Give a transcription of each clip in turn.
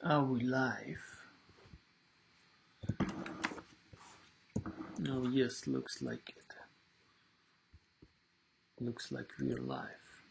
Are we live? Oh yes, looks like it. Looks like we're live.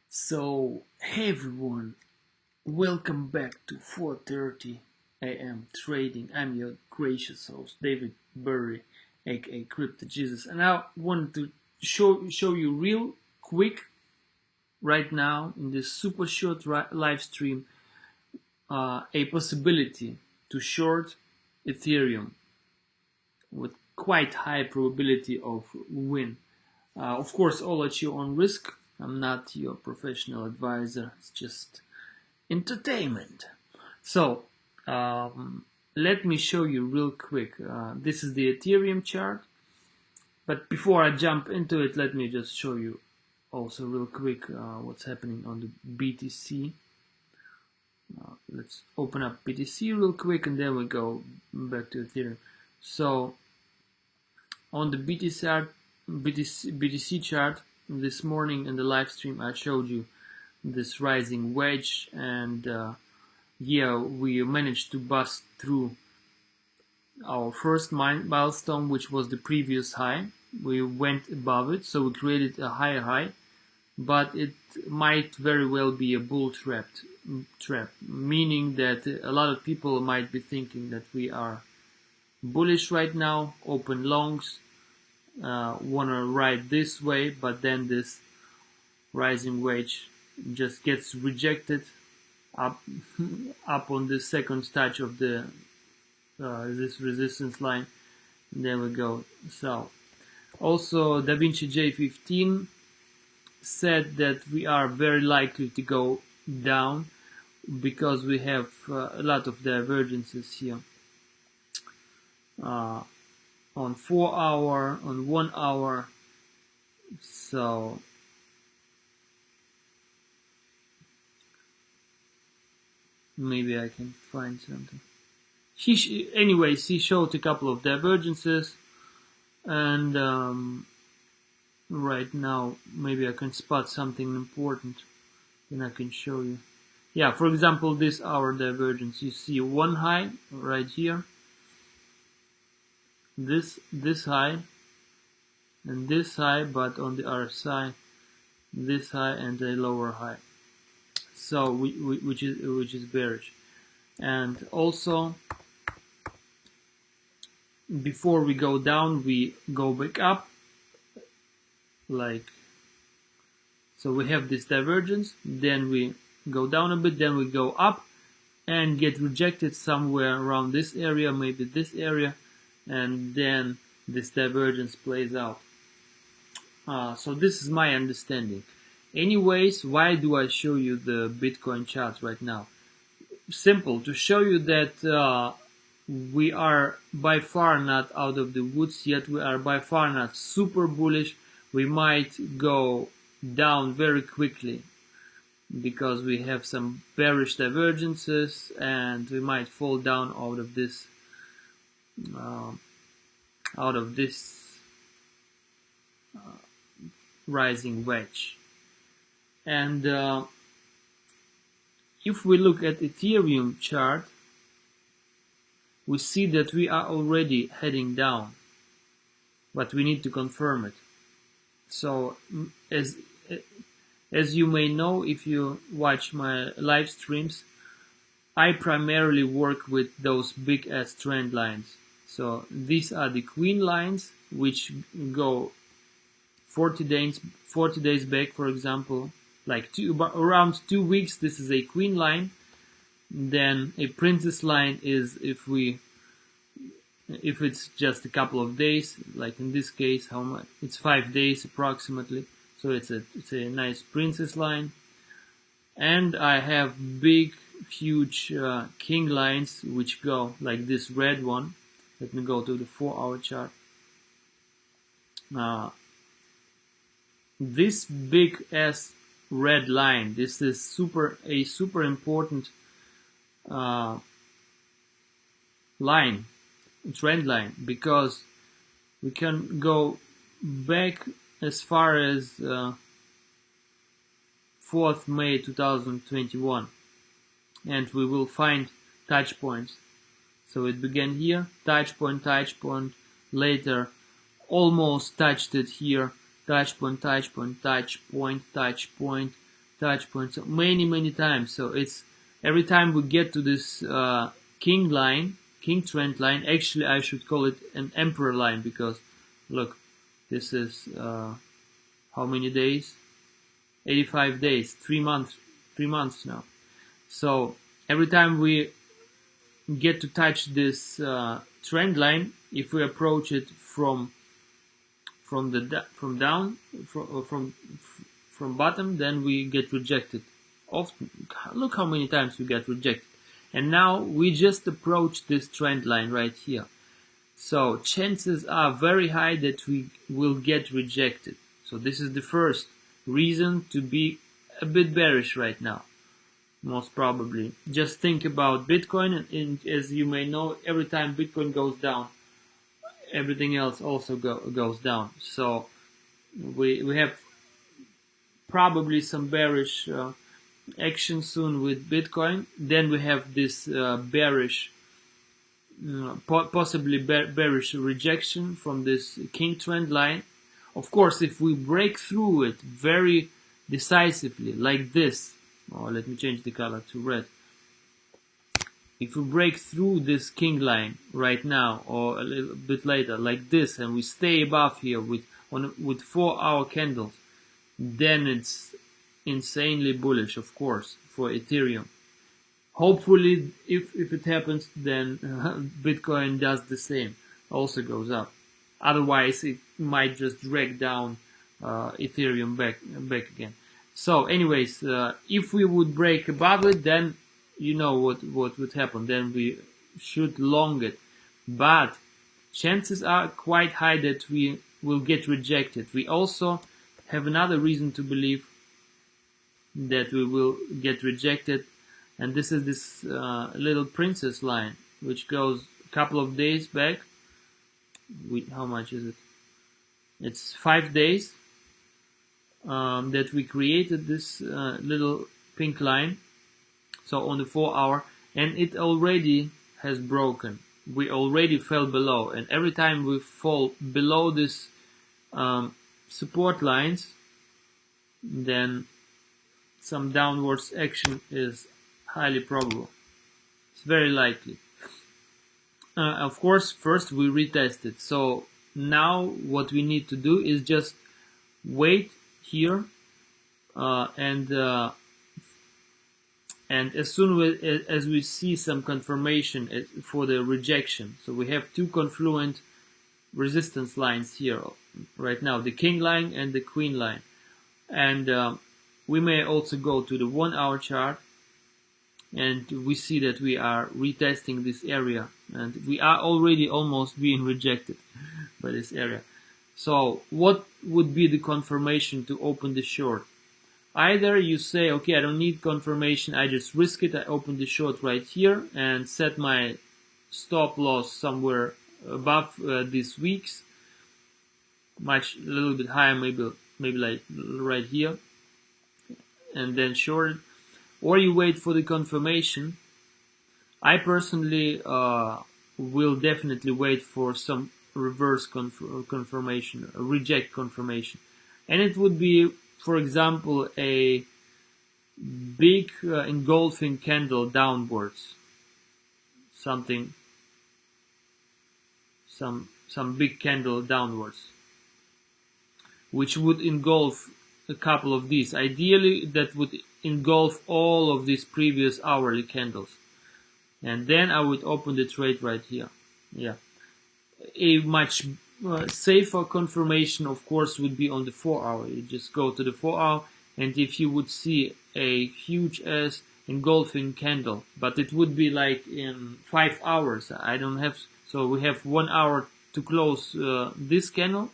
So, hey everyone, welcome back to 4:30 a.m. trading. I'm your gracious host, David Burry, aka Crypto Jesus, and I wanted to show you real quick right now in this super short live stream a possibility to short Ethereum with quite high probability of win. Of course, all at your own risk. I'm not your professional advisor. It's just entertainment. So let me show you real quick. This is the Ethereum chart. But before I jump into it, let me just show you also real quick what's happening on the BTC. Let's open up BTC real quick and then we go back to Ethereum. So on the BTC chart this morning in the live stream, I showed you this rising wedge, and yeah, we managed to bust through our first milestone, which was the previous high. We went above it, so we created a higher high, but it might very well be a bull trap, meaning that a lot of people might be thinking that we are bullish right now, open longs, want to ride this way, but then this rising wedge just gets rejected up on the second touch of the this resistance line, and there we go south. Also, DaVinci J15 said that we are very likely to go down because we have a lot of divergences here on 4 hour, on 1 hour. So maybe I can find something. Anyways, he showed a couple of divergences, and right now maybe I can spot something important and I can show you. Yeah, for example, this hour divergence, you see one high right here, this high and this high, but on the other side this high and a lower high, so which is bearish. And also, before we go down, we go back up, like so. We have this divergence, then we go down a bit, then we go up and get rejected somewhere around this area, maybe this area, and then this divergence plays out. So this is my understanding. Anyways, why do I show you the Bitcoin chart right now? Simple, to show you that we are by far not out of the woods yet. We are by far not super bullish. We might go down very quickly because we have some bearish divergences, and we might fall down out of this rising wedge. And if we look at Ethereum chart, we see that we are already heading down, but we need to confirm it. So as you may know, if you watch my live streams, I primarily work with those big ass trend lines. So these are the queen lines, which go 40 days back, for example, like around 2 weeks. This is a queen line. Then a princess line is if it's just a couple of days, like in this case, how much? It's 5 days approximately. So it's a nice princess line. And I have big, huge king lines, which go like this red one. Let me go to the 4-hour chart. This big ass red line, this is a super important line, trend line, because we can go back as far as 4th May 2021. and we will find touch points. So it began here, touch point, later almost touched it here, touch point, touch point, touch point, touch point, touch point, so many times. So it's every time we get to this king line, king trend line, actually I should call it an emperor line, because look, this is how many days? 85 days, 3 months now. So every time we get to touch this trend line, if we approach it from bottom, then we get rejected. Often, look how many times we get rejected. And now we just approach this trend line right here. So chances are very high that we will get rejected. So this is the first reason to be a bit bearish right now, most probably. Just think about Bitcoin, and as you may know, every time Bitcoin goes down, everything else also goes down. So we have probably some bearish action soon with Bitcoin. Then we have this bearish, possibly bearish rejection from this king trend line. Of course, if we break through it very decisively, like this, let me change the color to red. If we break through this king line right now, or a little bit later, like this, and we stay above here with 4-hour candles, then it's insanely bullish, of course, for Ethereum. Hopefully, if it happens, then Bitcoin does the same, also goes up. Otherwise, it might just drag down Ethereum back again. So, anyways, if we would break above it, then you know what would happen. Then we should long it. But chances are quite high that we will get rejected. We also have another reason to believe that we will get rejected, and this is this little princess line, which goes a couple of days back. How much is it? It's 5 days that we created this little pink line, so on the 4-hour, and it already has broken. We already fell below, and every time we fall below this support lines, then some downwards action is highly probable. It's very likely. Of course, first we retest it. So now what we need to do is just wait here, and as soon as we see some confirmation for the rejection. So we have two confluent resistance lines here right now, the king line and the queen line. And we may also go to the 1-hour chart, and we see that we are retesting this area, and we are already almost being rejected by this area. So what would be the confirmation to open the short? Either you say, okay, I don't need confirmation, I just risk it, I open the short right here and set my stop loss somewhere above these weeks, a little bit higher, maybe like right here, and then short it. Or you wait for the confirmation. I personally will definitely wait for some reverse confirmation, a reject confirmation. And it would be, for example, a big engulfing candle downwards. Some big candle downwards, which would engulf a couple of these. Ideally, that would engulf all of these previous hourly candles. And then I would open the trade right here. Yeah. A much safer confirmation, of course, would be on the 4-hour. You just go to the 4-hour, and if you would see a huge ass engulfing candle, but it would be like in 5 hours. I don't have, so we have 1 hour to close this candle,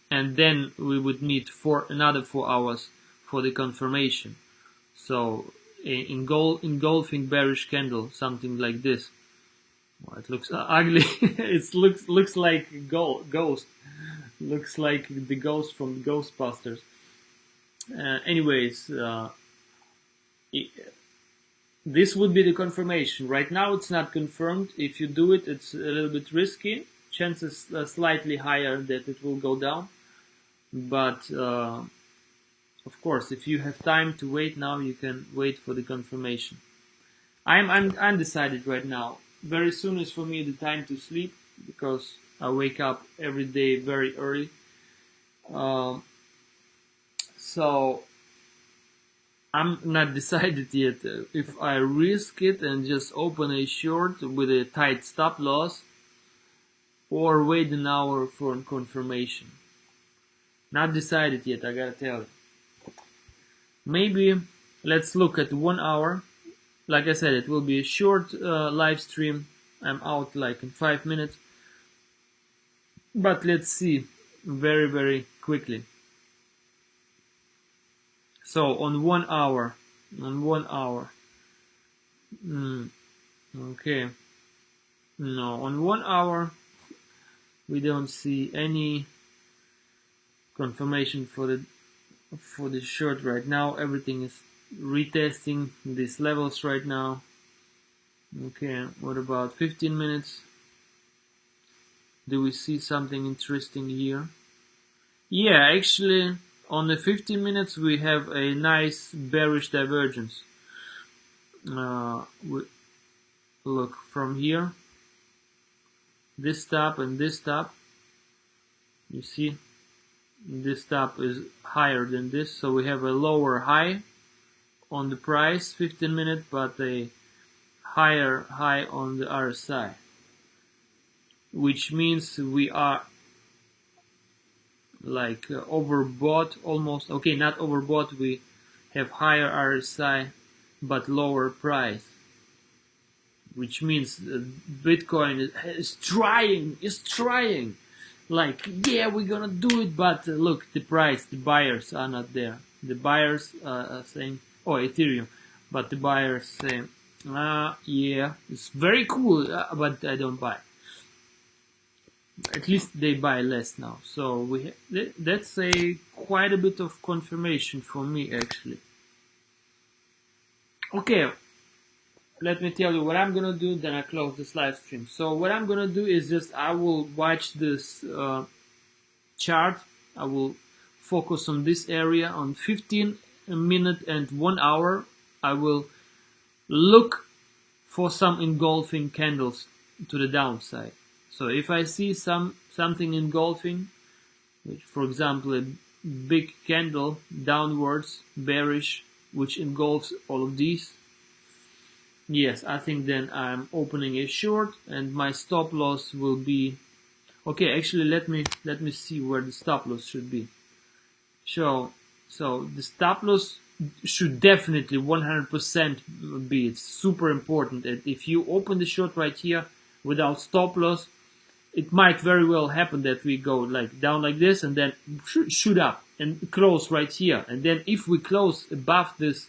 and then we would need another 4 hours for the confirmation. So engulfing bearish candle, something like this. Well, it looks ugly. It looks like a ghost. Looks like the ghost from Ghostbusters. Anyways, this would be the confirmation. Right now it's not confirmed. If you do it, it's a little bit risky. Chances are slightly higher that it will go down. But of course, if you have time to wait now, you can wait for the confirmation. I'm undecided right now. Very soon is for me the time to sleep, because I wake up every day very early. So I'm not decided yet if I risk it and just open a short with a tight stop loss, or wait an hour for confirmation. Not decided yet, I gotta tell you. Maybe let's look at 1 hour. Like I said, it will be a short live stream. I'm out like in 5 minutes. But let's see very, very quickly. So on 1 hour, okay. No, on 1 hour, we don't see any confirmation for the short right now. Everything is retesting these levels right now. Okay, what about 15 minutes? Do we see something interesting here? Yeah, actually, on the 15 minutes we have a nice bearish divergence. Look from here, this top and this top. You see, this top is higher than this, so we have a lower high on the price 15 minute, but a higher high on the RSI, which means we are like overbought almost. Okay, not overbought, we have higher RSI but lower price, which means Bitcoin is trying like, yeah, we're gonna do it, but look, the price, the buyers are not there. The buyers are saying, oh, Ethereum, but the buyers saying, yeah, it's very cool, but I don't buy. At least they buy less now. So that's quite a bit of confirmation for me, actually. Okay, let me tell you what I'm gonna do, then I close this live stream. So what I'm gonna do is just, I will watch this chart. I will focus on this area on 15 minute and 1 hour. I will look for some engulfing candles to the downside. So if I see something engulfing, which, for example, a big candle downwards, bearish, which engulfs all of these, yes, I think then I'm opening a short, and my stop loss will be, okay, actually let me see where the stop loss should be. So the stop loss should definitely 100% be, it's super important. And if you open the short right here without stop loss, it might very well happen that we go like down like this and then shoot up and close right here. And then if we close above this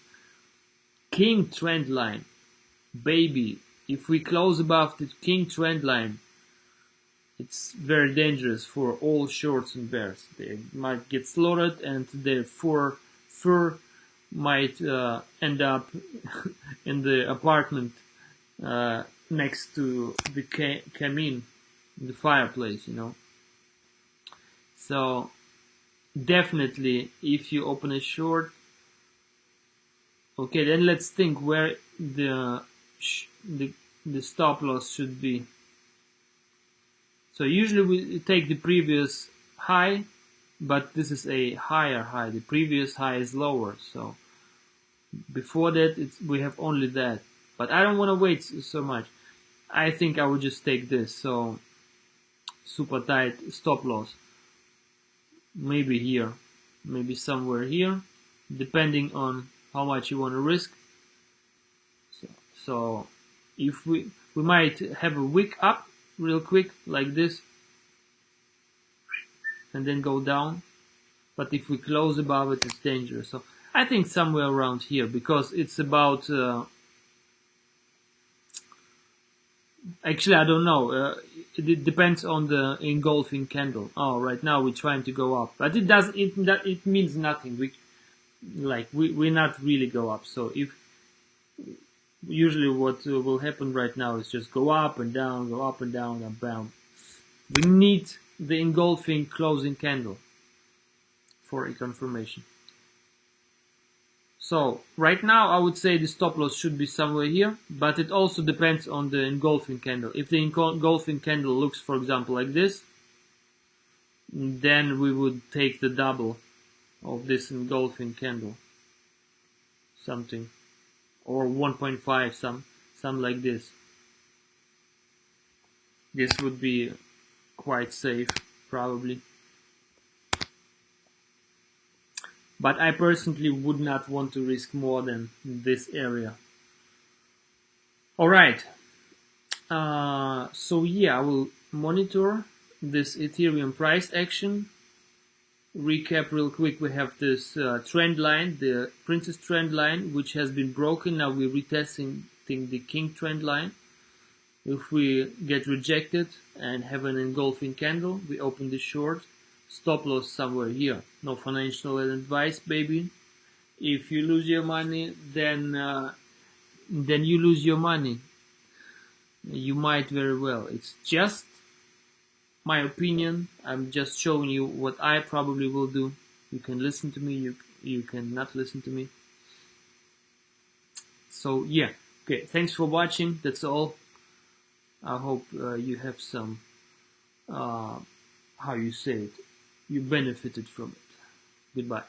king trend line, baby, if we close above the king trend line, it's very dangerous for all shorts and bears. They might get slaughtered, and their fur might end up in the apartment next to the kamin, the fireplace, you know. So definitely, if you open a short, okay, then let's think where the stop loss should be. So usually we take the previous high, but this is a higher high. The previous high is lower, so before that we have only that. But I don't want to wait so much. I think I would just take this. So super tight stop loss. Maybe here, maybe somewhere here, depending on how much you want to risk. So if we might have a wick up real quick like this and then go down, but if we close above it, it's dangerous. So I think somewhere around here, because it's about actually I don't know, it depends on the engulfing candle. Oh, right now we're trying to go up, but it means nothing. We not really go up. So Usually what will happen right now is just go up and down, go up and down, and down. We need the engulfing closing candle for a confirmation. So right now I would say the stop loss should be somewhere here, but it also depends on the engulfing candle. If the engulfing candle looks, for example, like this, then we would take the double of this engulfing candle, something, or 1.5, some like this. This would be quite safe, probably. But I personally would not want to risk more than this area. Alright, so yeah, I will monitor this Ethereum price action. Recap real quick, we have this trend line, the princess trend line, which has been broken. Now we're retesting the king trend line. If we get rejected and have an engulfing candle, we open the short. Stop loss somewhere here. No financial advice, baby. If you lose your money, then you lose your money. You might very well. It's just my opinion. I'm just showing you what I probably will do. You can listen to me. You can not listen to me. So yeah. Okay. Thanks for watching. That's all. I hope you have some. How you say it? You benefited from it. Goodbye.